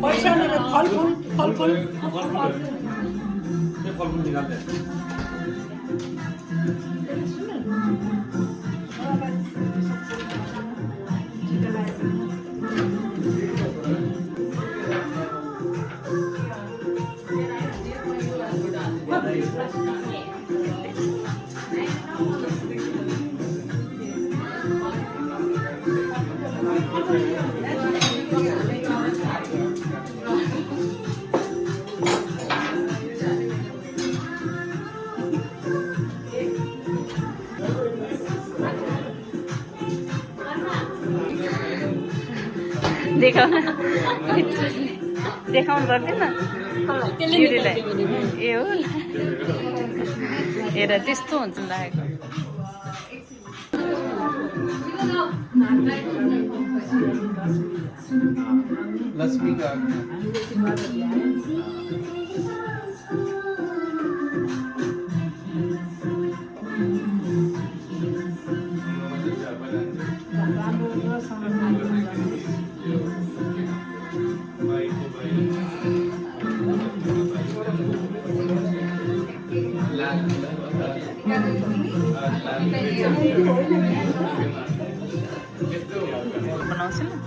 पैसा नहीं फल फूल फल फूल निकालते हैं देखाउनु पर्दैन चिडीलाई ए हो हेर त्यस्तो हुन्छ लागेको लक्ष्मी का बनाउँछु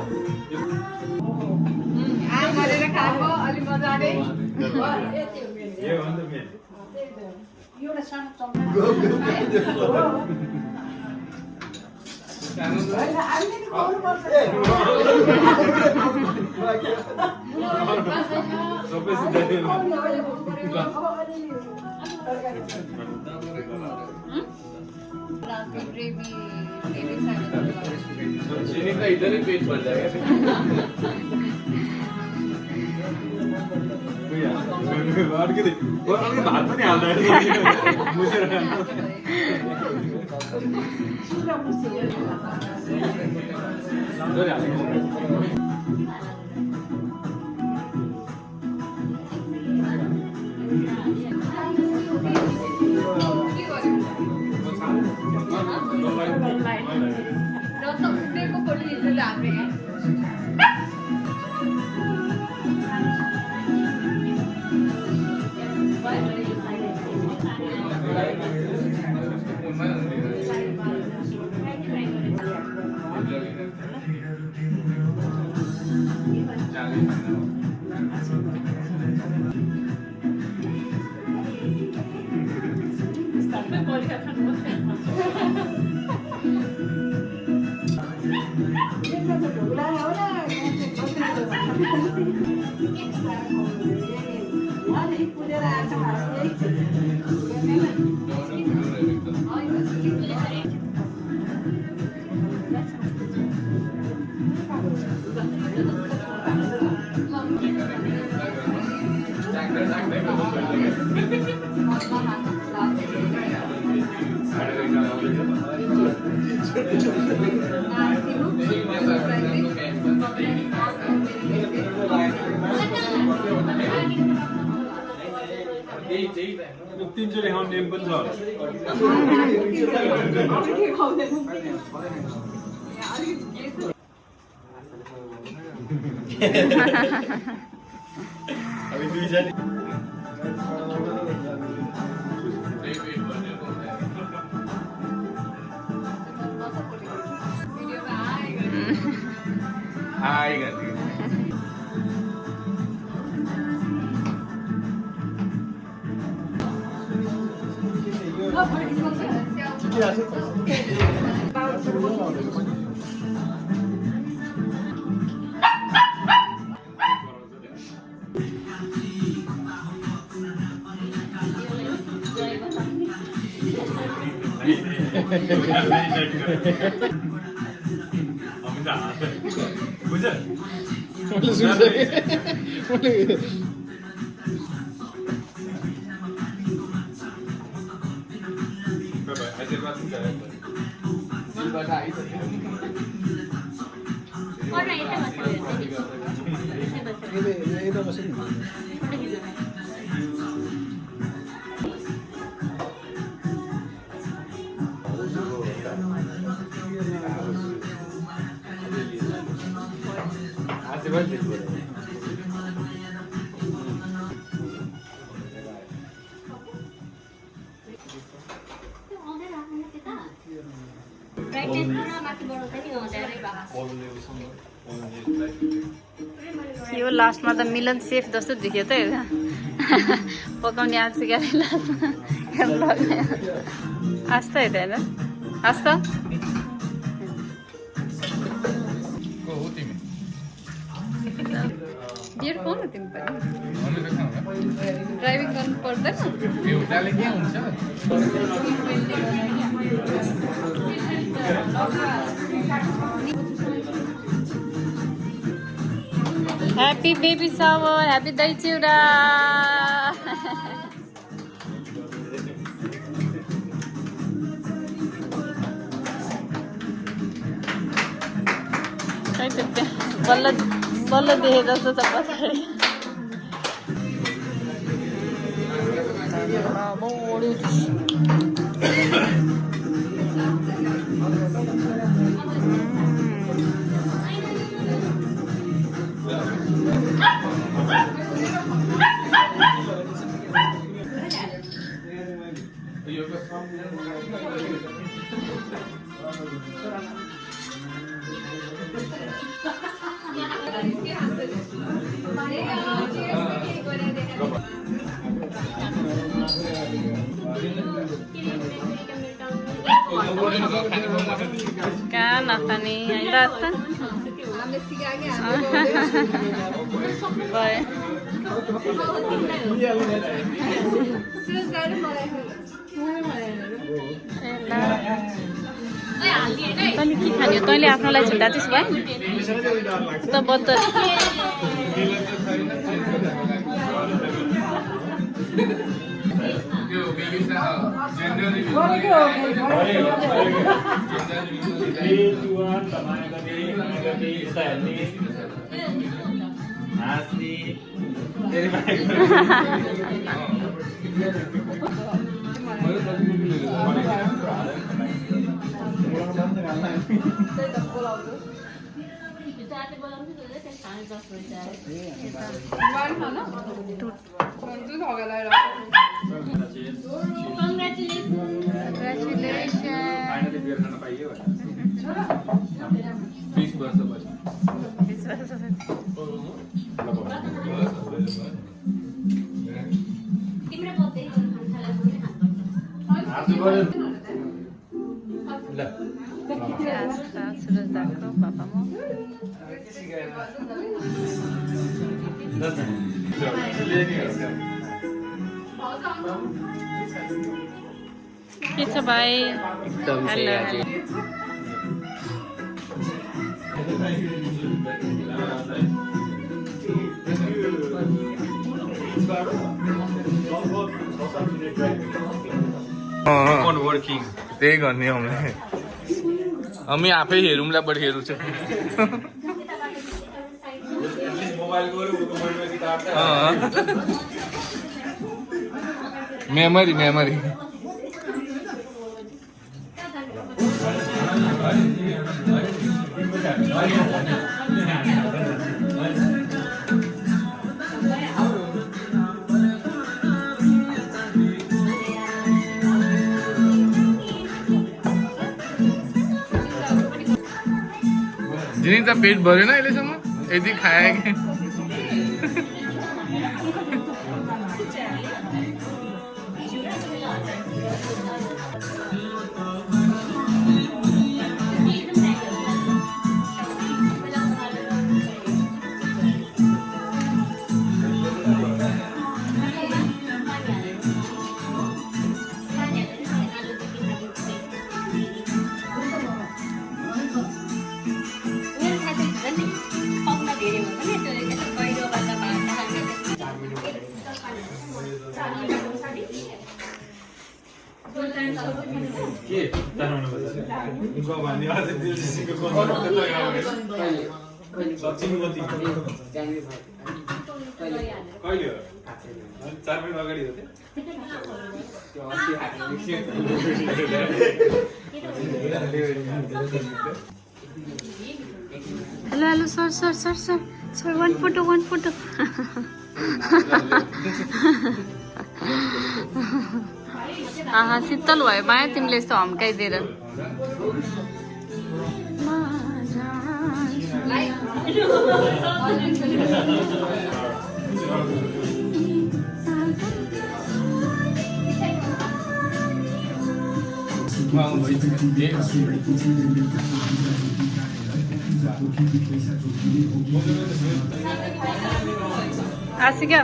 चीनी का इधर ही पेट भर जाएगा और के बात नहीं आता है मुझे तीनचोटि खाउने नेम पनि छ अभी दुईजना आएगा यो लास्टमा त मिलन सेफ जस्तो देखियो त पकाउने आज सिकाएर आस्था हेर्दैन आस्था बियर पाउनु तिमी पनि ड्राइभिङ गर्नु पर्दैन ह्याप्पी बेबी सावर ह्याप्पी दही चिउरा बल्ल बल्ल देखे जस्तो छ पछाडि कहाँ नखाने रास्ता तैँले के खाने तैँले आफ्नोलाई छुट्टा त्यसो भए त बत्त सुरज दाको पापा म के छ भाइ हेलो त्यही गर्ने हामी आफै हेरौँला बढी हेरौँ छ मेमोरी मेमोरी जिनी त पेट भरेन अहिलेसम्म यति खाए कि hello hello sir sir sir sir sir one photo आहा शीतल भयो माया तिमीले यस्तो हम्काइदिएर आसिक्यो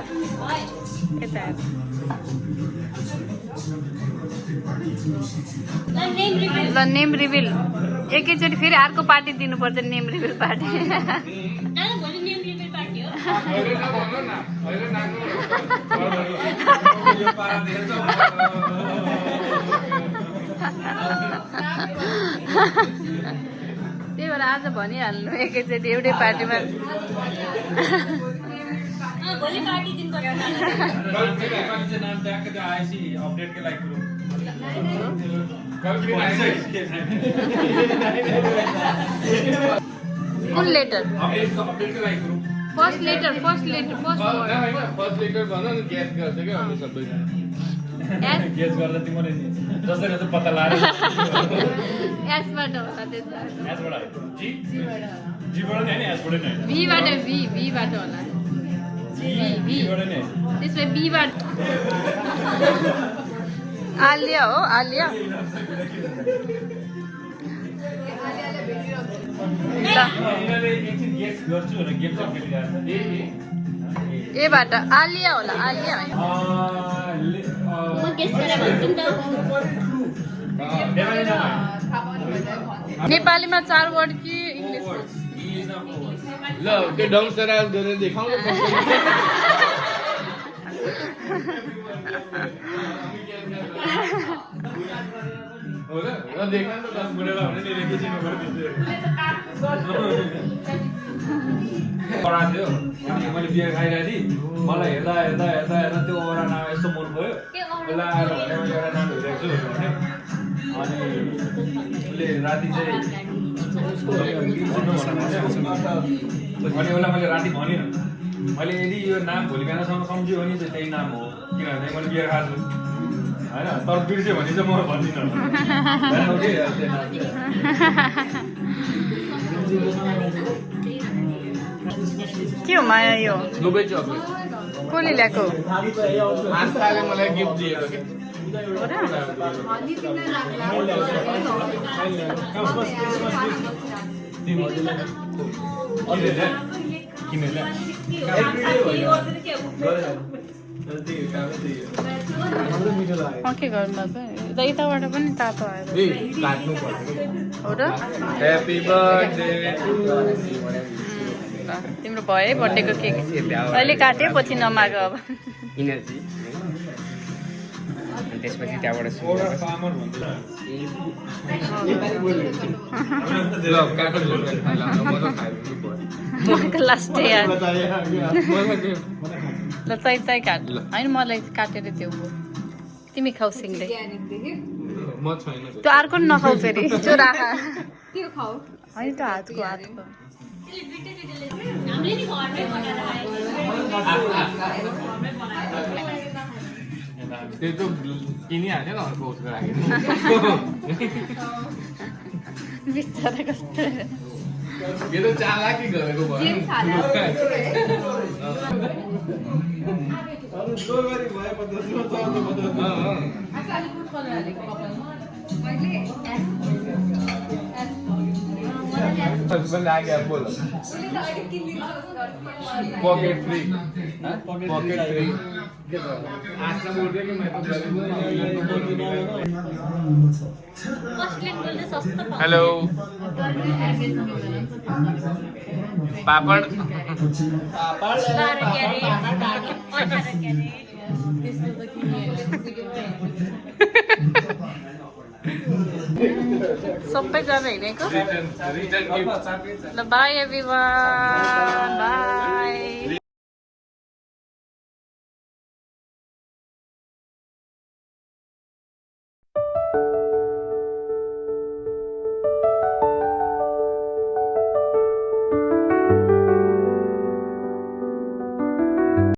यता ल नेम रिभिल एकैचोटि फेरि अर्को पार्टी दिनुपर्छ नेम रिभिल पार्टी त्यही भएर आज भनिहाल्नु एकैचोटि एउटै पार्टीमा कुन लेटर फर्स्ट लेटर फर्स्ट भन ग्यास गर्छ क्या हामी सबै गेस गर्दा तिमीले जसरी जस्तो पत्ता लाएर एसबाट होला त्यसमा एसबाट जी जीबाट नि हैन एसबाट नि हैन भीबाट भीबाट होला जीबाट नि त्यसमा बीबाट आलिया हो आलिया यिनीले एकछिन गेस गर्छु भनेर गेम चाहिँ खेलिरहेको छ एबाट आलिया होला आलिया नेपालीमा 4 वर्ड कि इङ्ग्लिसमा ल त्यो डमसराज गरेर देखाउँ हो र देखा त 10 बुढेला भने नि एकैछिन पढा थियो अनि मैले बियर खाइरहेको थिएँ मलाई हेर्दा हेर्दा हेर्दा हेर्दा त्यो ओरा नाम यस्तो मन पऱ्यो बेला आएर भने मैले एउटा नाम हेरेको छु भने अनि उसले राति चाहिँ अनि उसलाई मैले राति भनिनँ मैले यदि यो नाम भोलि बिहानसम्म सम्झ्यो भने चाहिँ त्यही नाम हो किनभने मैले बियर खाएको छु होइन तर बिर्स्यो भने चाहिँ म भन्दिनँ के हो माया यो दुबई चक्लेट कसले ल्याएको आस्थाले मलाई गिफ्ट दिएको के हो र के गर्नु बाबा यताबाट पनि तातो आयो काट्नु पर्छ हो र ह्यापी बर्थडे तिम्रो भयो है बर्थडेको केक अहिले काट्यो पछि नमाग अब इनर्जी त्यसपछि त्यहाँबाट मलाई लास्टै ल चाहिँ काट होइन मलाई काटेर त्यो तिमी खाऊ सिङ्गै म छैन त्यो अर्को नखाऊ फेरि त्यो राख होइन त्यो हातको त्यो त किनिहाल्यो न अर्को उसको लागि बिचरा कस्तो यो त चालाकी गरेको भयो पॉकेट फ्री पॉकेट फ्री आस्था बोल रहे कि मैं तो हेलो पापड़ सबै गरेर हिँडेको ल बाई एभ्रिवान बाई